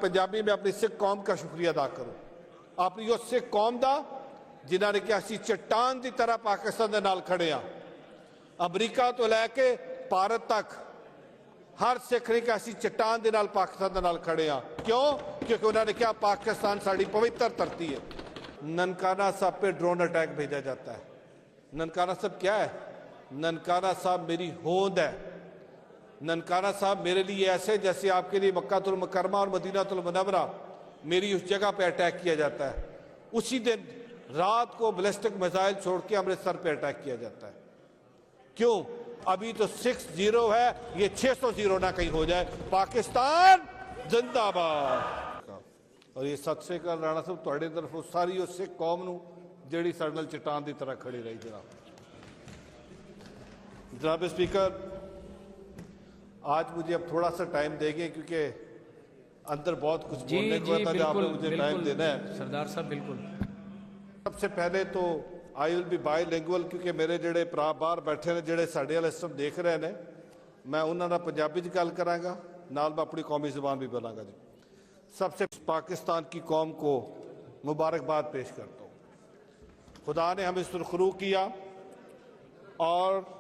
पंजाबी में अपनी सिख कौम का शुक्रिया अदा करूं, अपनी उस सिख कौम का जिन्हों ने कहा असीं चट्टान की तरह पाकिस्तान के नाल खड़े हाँ। अमरीका तो लैके भारत तक हर सिख ने कहा असीं चट्टान के नाल पाकिस्तान के नाल खड़े हाँ। क्यों? क्योंकि उन्होंने कहा पाकिस्तान साड़ी पवित्र धरती है। ननकाना साहब पे ड्रोन अटैक भेजा जाता है। ननकाना साहब क्या है? ननकाना साहब मेरी होंद है। ननकाना साहब मेरे लिए ऐसे जैसे आपके लिए मक्कातुल मुकर्रमा और मदीनातुल मुनव्वरा, मेरी उस जगह पे अटैक किया जाता है। उसी दिन रात को बैलिस्टिक मिसाइल छोड़ के अमृतसर पे अटैक किया जाता है। क्यों? अभी तो 6-0 है, ये 600 ना कहीं हो जाए। पाकिस्तान जिंदाबाद। और ये सत श्री अकाल राणा साहब तुहाडी तरफ सारी उस सिख कौम नूं जिहड़ी साडे नाल चट्टान की तरह खड़ी रही। जनाब स्पीकर, आज मुझे अब थोड़ा सा टाइम देंगे क्योंकि अंदर बहुत कुछ बोलने को था, आपने मुझे टाइम देना है। सरदार साहब बिल्कुल। सबसे पहले तो आई विल बी बाईलिंगुअल क्योंकि मेरे जेडे भरा बाहर बैठे ने जेडे साडे वाले सिस्टम देख रहे हैं, मैं उन्होंने नाल पंजाबी च गल करांगा, नाल मैं अपनी कौमी ज़ुबान भी बोलांगा जी। सबसे पाकिस्तान की कौम को मुबारकबाद पेश करता हूँ। खुदा ने हमें सुरखरू किया और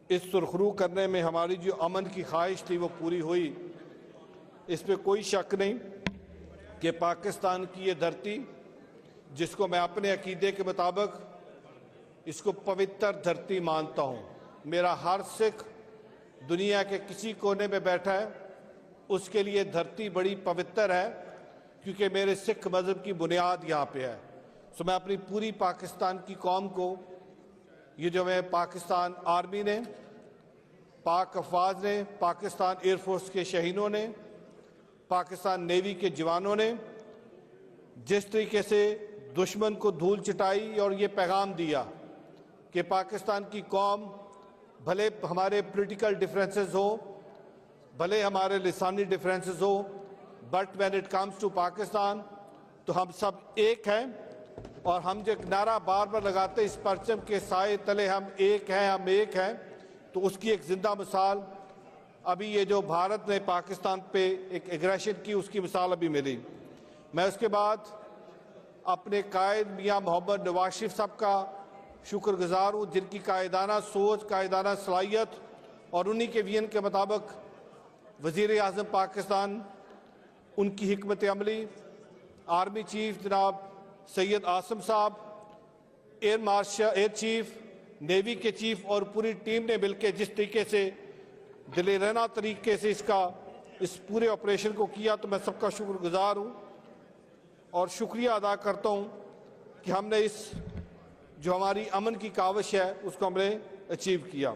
इस सुरखरू करने में हमारी जो अमन की ख्वाहिश थी वो पूरी हुई। इस पर कोई शक नहीं कि पाकिस्तान की ये धरती, जिसको मैं अपने अकीदे के मुताबिक इसको पवित्र धरती मानता हूँ, मेरा हर सिख दुनिया के किसी कोने में बैठा है उसके लिए धरती बड़ी पवित्र है क्योंकि मेरे सिख मज़हब की बुनियाद यहाँ पे है। सो मैं अपनी पूरी पाकिस्तान की कौम को, ये जो मैं पाकिस्तान आर्मी ने, पाक अफवाज ने, पाकिस्तान एयरफोर्स के शहीदों ने, पाकिस्तान नेवी के जवानों ने जिस तरीके से दुश्मन को धूल चटाई और ये पैगाम दिया कि पाकिस्तान की कौम, भले हमारे पॉलिटिकल डिफरेंसेस हो, भले हमारे लिसानी डिफरेंसेस हो, but when it comes to Pakistan तो हम सब एक हैं। और हम जो नारा बार बार लगाते इस परचम के साए तले हम एक हैं, हम एक हैं, तो उसकी एक जिंदा मिसाल अभी ये जो भारत ने पाकिस्तान पे एक एग्रेशन की, उसकी मिसाल अभी मिली। मैं उसके बाद अपने कायद मियाँ मोहम्मद नवाज शरीफ साहब का शुक्रगुजार हूँ, जिनकी कायदाना सोच, कायदाना सलाहियत और उन्हीं के विजन के मुताबिक वज़ीर आज़म पाकिस्तान, उनकी हिकमत अमली, आर्मी चीफ जनाब सैयद आसिम साहब, air marshal, air chief, navy के चीफ और पूरी टीम ने मिलकर जिस तरीके से दिलेराना तरीके से इस पूरे ऑपरेशन को किया, तो मैं सबका शुक्रगुजार हूँ और शुक्रिया अदा करता हूँ कि हमने इस जो हमारी अमन की काविश है उसको हमने अचीव किया।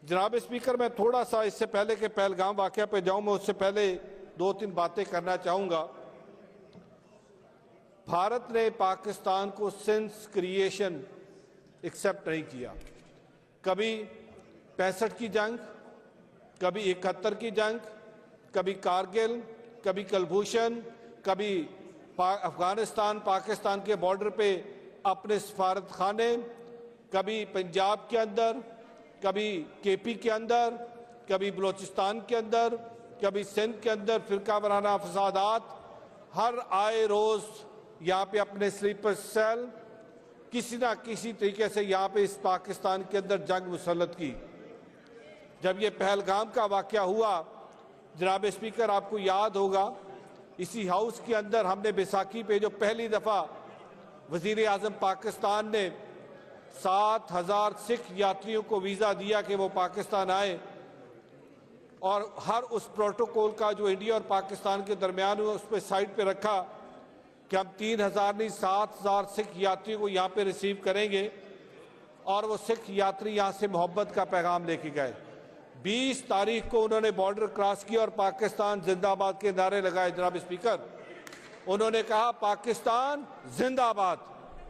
जनाब स्पीकर, मैं थोड़ा सा इससे पहले के पहलगाम वाक़या पे जाऊँ, मैं उससे पहले 2-3 बातें करना चाहूँगा। भारत ने पाकिस्तान को सिंस क्रिएशन एक्सेप्ट नहीं किया। कभी 65 की जंग, कभी 71 की जंग, कभी कारगिल, कभी कुलभूषण, कभी अफगानिस्तान पाकिस्तान के बॉर्डर पे अपने सफारत खाने, कभी पंजाब के अंदर, कभी केपी के अंदर, कभी बलोचिस्तान के अंदर, कभी सिंध के अंदर फिरका वाराना फसादात, हर आए रोज़ यहाँ पे अपने स्लीपर सेल किसी ना किसी तरीके से यहाँ पे इस पाकिस्तान के अंदर जंग मुसल्लत की। जब ये पहलगाम का वाक़या हुआ, जनाब स्पीकर, आपको याद होगा इसी हाउस के अंदर हमने बैसाखी पे जो पहली दफ़ा वज़ीर आज़म पाकिस्तान ने 7,000 सिख यात्रियों को वीज़ा दिया कि वो पाकिस्तान आए, और हर उस प्रोटोकॉल का जो इंडिया और पाकिस्तान के दरमियान हुआ उस पर साइड पे रखा कि हम 3,000 नहीं 7,000 सिख यात्रियों को यहाँ पे रिसीव करेंगे। और वो सिख यात्री यहाँ से मोहब्बत का पैगाम लेके गए। 20 तारीख को उन्होंने बॉर्डर क्रॉस किया और पाकिस्तान जिंदाबाद के नारे लगाए। जनाब स्पीकर, उन्होंने कहा पाकिस्तान जिंदाबाद।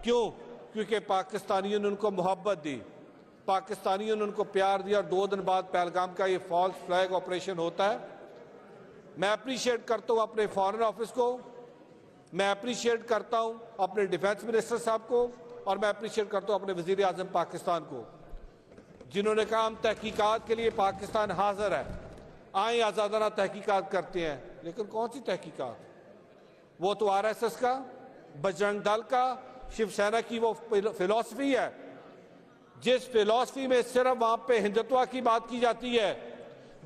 क्यों? क्योंकि पाकिस्तानियों ने उनको मोहब्बत दी, पाकिस्तानियों ने उनको प्यार दिया। और 2 दिन बाद पहलगाम का ये फॉल्स फ्लैग ऑपरेशन होता है। मैं अप्रिशिएट करता हूँ अपने फॉरेन ऑफिस को, मैं अप्रिशिएट करता हूँ अपने डिफेंस मिनिस्टर साहब को, और मैं अप्रिशिएट करता हूँ अपने वज़ीर आज़म पाकिस्तान को, जिन्होंने कहा हम तहकीकात के लिए पाकिस्तान हाजिर है। आए आज़ादाना तहकीकात करते हैं, लेकिन कौन सी तहकीकात? वो तो आरएसएस का, बजरंग दल का, शिवसेना की वो फिलॉसफी है, जिस फिलॉसफी में सिर्फ वहां पे हिंदुत्व की बात की जाती है,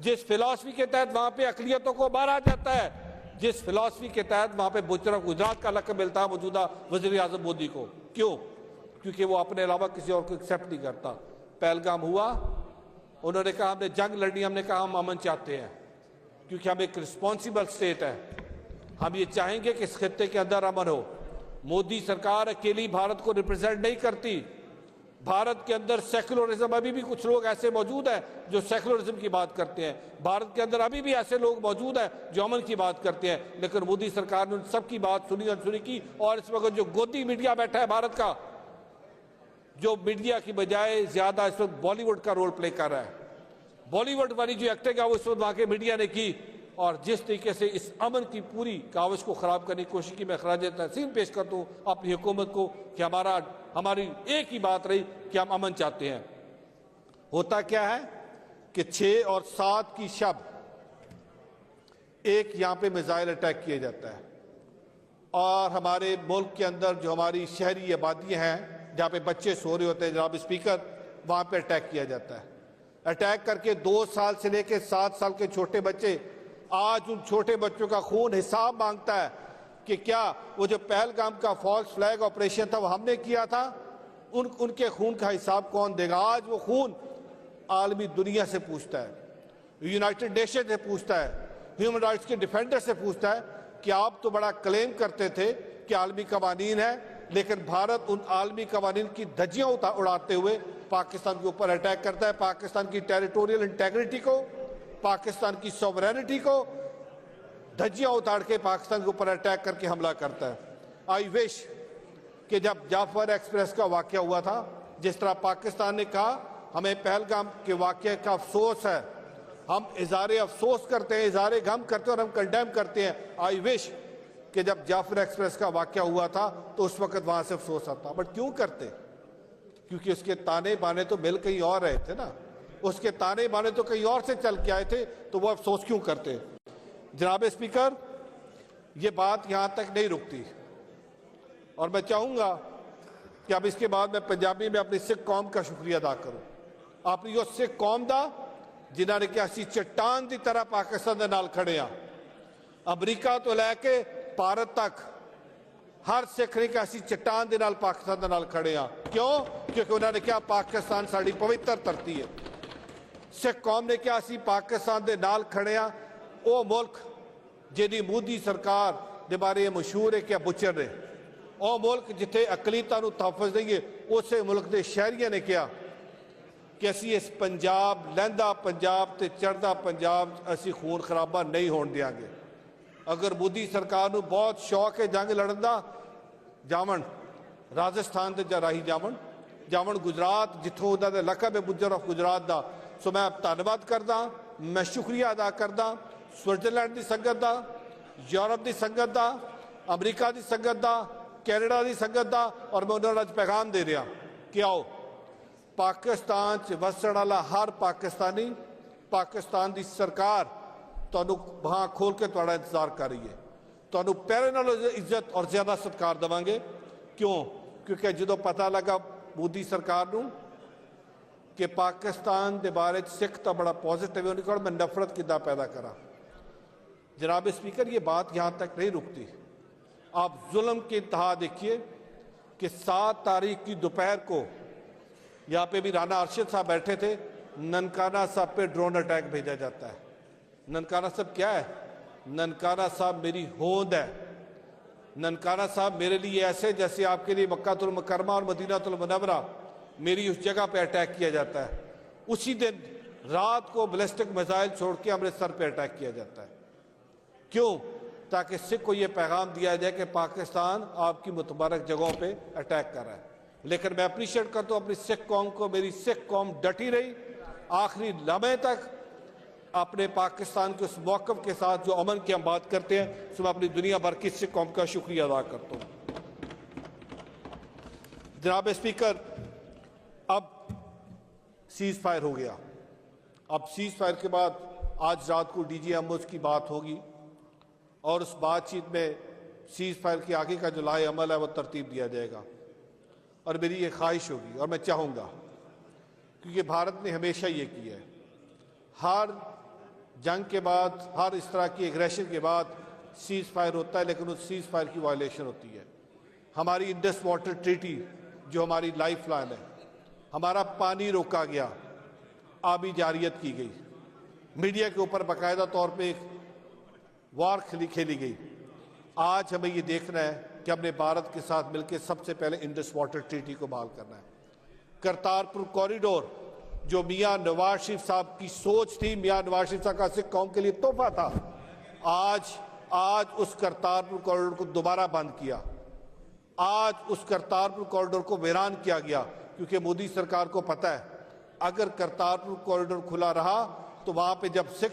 जिस फिलॉसफी के तहत वहां पे अकलियतों को मारा जाता है, जिस फिलॉसफी के तहत वहां पे बुचरा गुजरात का लक़ब मिलता है मौजूदा वज़ीर आज़म मोदी को। क्यों? क्योंकि वो अपने अलावा किसी और को एक्सेप्ट नहीं करता। पहलगाम हुआ, उन्होंने कहा हमने जंग लड़नी, हमने कहा हम अमन चाहते हैं, क्योंकि हम एक रिस्पॉन्सिबल स्टेट है, हम ये चाहेंगे कि इस खित्ते के अंदर अमन हो। मोदी सरकार अकेली भारत को रिप्रेजेंट नहीं करती। भारत के अंदर सेक्युलरिज्म, अभी भी कुछ लोग ऐसे मौजूद हैं जो सेक्युलरिज्म की बात करते हैं, भारत के अंदर अभी भी ऐसे लोग मौजूद हैं जो अमन की बात करते हैं, लेकिन मोदी सरकार ने उन सबकी बात सुनी अनसुनी की। और इस वक्त जो गोदी मीडिया बैठा है भारत का, जो मीडिया की बजाय ज्यादा इस वक्त बॉलीवुड का रोल प्ले कर रहा है, बॉलीवुड वाली जो एक्टिंग है वो इस वक्त वहां के मीडिया ने की, और जिस तरीके से इस अमन की पूरी कावश को खराब करने की कोशिश की, मैं खराज तहसीन पेश करता हूँ अपनी हुकूमत को कि हमारी एक ही बात रही कि हम अमन चाहते हैं। होता क्या है कि 6 और 7 की शब एक यहां पे मिसाइल अटैक किया जाता है, और हमारे मुल्क के अंदर जो हमारी शहरी आबादियां हैं जहां पे बच्चे सो रहे होते हैं, जनाब स्पीकर, वहां पे अटैक किया जाता है। अटैक करके 2 साल से लेकर 7 साल के छोटे बच्चे, आज उन छोटे बच्चों का खून हिसाब मांगता है कि क्या वो जो पहलगाम का फॉल्स फ्लैग ऑपरेशन था वो हमने किया था, उनके खून का हिसाब कौन देगा? आज वो खून आलमी दुनिया से पूछता है, यूनाइटेड नेशन से पूछता है, ह्यूमन राइट्स के डिफेंडर से पूछता है कि आप तो बड़ा क्लेम करते थे कि आलमी कवानीन है, लेकिन भारत उन आलमी कवानीन की धज्जियां उड़ाते हुए पाकिस्तान के ऊपर अटैक करता है, पाकिस्तान की टेरिटोरियल इंटेग्रिटी को, पाकिस्तान की सॉवरेनिटी को धज्जियां उतार के पाकिस्तान के ऊपर अटैक करके हमला करता है। आई विश कि जब जाफर एक्सप्रेस का वाकया हुआ था, जिस तरह पाकिस्तान ने कहा हमें पहलगाम के वाकये का अफसोस है, हम इज़हार अफसोस करते हैं, इज़हार गम करते हैं और हम कंडेम करते हैं। आई विश कि जब जाफर एक्सप्रेस का वाकया हुआ था तो उस वक्त वहां से अफसोस आता, बट क्यों करते? क्योंकि उसके ताने बाने तो मिल कहीं और रहे थे ना, उसके ताने बाने तो कहीं और से चल के आए थे, तो वो अफसोस क्यों करते? जनाब स्पीकर, ये बात यहां तक नहीं रुकती, और मैं चाहूंगा कि अब इसके बाद मैं पंजाबी में अपनी सिख कौम का शुक्रिया अदा करूं। अपनी वो सिख कौम का जिन्होंने कि असी चट्टान की तरह पाकिस्तान के नाल खड़े हाँ, अमरीका तो लैके भारत तक हर सिख ने कहा असी चट्टान के नाल पाकिस्तान के नाल खड़े हाँ। क्यों? क्योंकि उन्होंने कहा पाकिस्तान साड़ी पवित्र धरती है। सिख कौम ने कहा असी पाकिस्तान के नाल खड़े हाँ, वो मुल्क जिहदी मोदी सरकार के बारे मशहूर है कि बुचर ने, वो मुल्क जिथे अकलीतां नूं तहफ़्फ़ुज़ नहीं है, उस मुल्क के शहरियों ने कहा कि असी इस पंजाब, लहंदा पंजाब ते चढ़दा पंजाब असी खून खराबा नहीं होने देंगे। अगर मोदी सरकार नूं बहुत शौक है जंग लड़न दा, जावन राजस्थान ते राही जावन गुजरात, जिथों उन्होंने लकब है बुजर ऑफ गुजरात का। सो मैं धन्नवाद करदा, मैं शुक्रिया अदा करदा स्विट्जरलैंड की संगत का, यूरोप की संगत का, अमरीका की संगत का, कैनेडा की संगत का, और मैं उन्होंने अज पैगाम दे रहा कि आओ पाकिस्तान च वसण वाला हर पाकिस्तानी, पाकिस्तान की सरकार तुहानू बांह खोल के तुहाडा इंतजार कर रही है, तुहानू पहले नालों इज्जत और ज्यादा सत्कार देवांगे। क्यों? क्योंकि जो पता लगा मोदी सरकार नू कि पाकिस्तान के बारे सिख तो बड़ा पॉजिटिव है, उन्होंने मैं नफरत किदा पैदा करा। जनाब स्पीकर, ये बात यहाँ तक नहीं रुकती। आप जुल्म की इंतहा देखिए कि 7 तारीख की दोपहर को यहाँ पे भी राना अरशद साहब बैठे थे, ननकाना साहब पे ड्रोन अटैक भेजा जाता है। ननकाना साहब क्या है? ननकाना साहब मेरी होंद है। ननकाना साहब मेरे लिए ऐसे जैसे आपके लिए मक्कातुल मुकर्रमा और मदीनातुल मुनव्वरा, मेरी उस जगह पे अटैक किया जाता है। उसी दिन रात को बैलिस्टिक मिसाइल छोड़ के अमृतसर पे अटैक किया जाता है। क्यों? ताकि सिख को यह पैगाम दिया जाए कि पाकिस्तान आपकी मुतबारक जगहों पे अटैक कर रहा है। लेकिन मैं अप्रिशिएट करता हूँ अपनी सिख कौम को, मेरी सिख कौम डटी रही आखिरी लम्हे तक अपने पाकिस्तान के उस मौक़िफ़ के साथ जो अमन की हम बात करते हैं। सो मैं अपनी दुनिया भर की सिख कौम का शुक्रिया अदा करता हूँ। जनाब स्पीकर, अब सीज फायर हो गया। अब सीज फायर के बाद आज रात को DGMOs की बात होगी और उस बातचीत में सीज फायर के आगे का जो लाए अमल है वो तरतीब दिया जाएगा। और मेरी ये ख्वाहिश होगी और मैं चाहूँगा, क्योंकि भारत ने हमेशा ये किया है, हर जंग के बाद, हर इस तरह की एग्रेशन के बाद सीज फायर होता है, लेकिन उस सीज फायर की वायलेशन होती है। हमारी इंडस वाटर ट्रीटी जो हमारी लाइफ लाइन है, हमारा पानी रोका गया, आबी जारियत की गई, मीडिया के ऊपर बाकायदा तौर पे एक वार खेली गई। आज हमें ये देखना है कि हमने भारत के साथ मिलकर सबसे पहले इंडस वाटर ट्रीटी को बहाल करना है। करतारपुर कॉरिडोर जो मियां नवाज शरीफ साहब की सोच थी, मियां नवाज शरीफ साहब का सिख कौम के लिए तोहफा था, आज उस करतारपुर कॉरिडोर को दोबारा बंद किया। आज उस करतारपुर कॉरिडोर को वीरान किया गया, क्योंकि मोदी सरकार को पता है अगर करतारपुर कॉरिडोर खुला रहा तो वहां पे जब सिख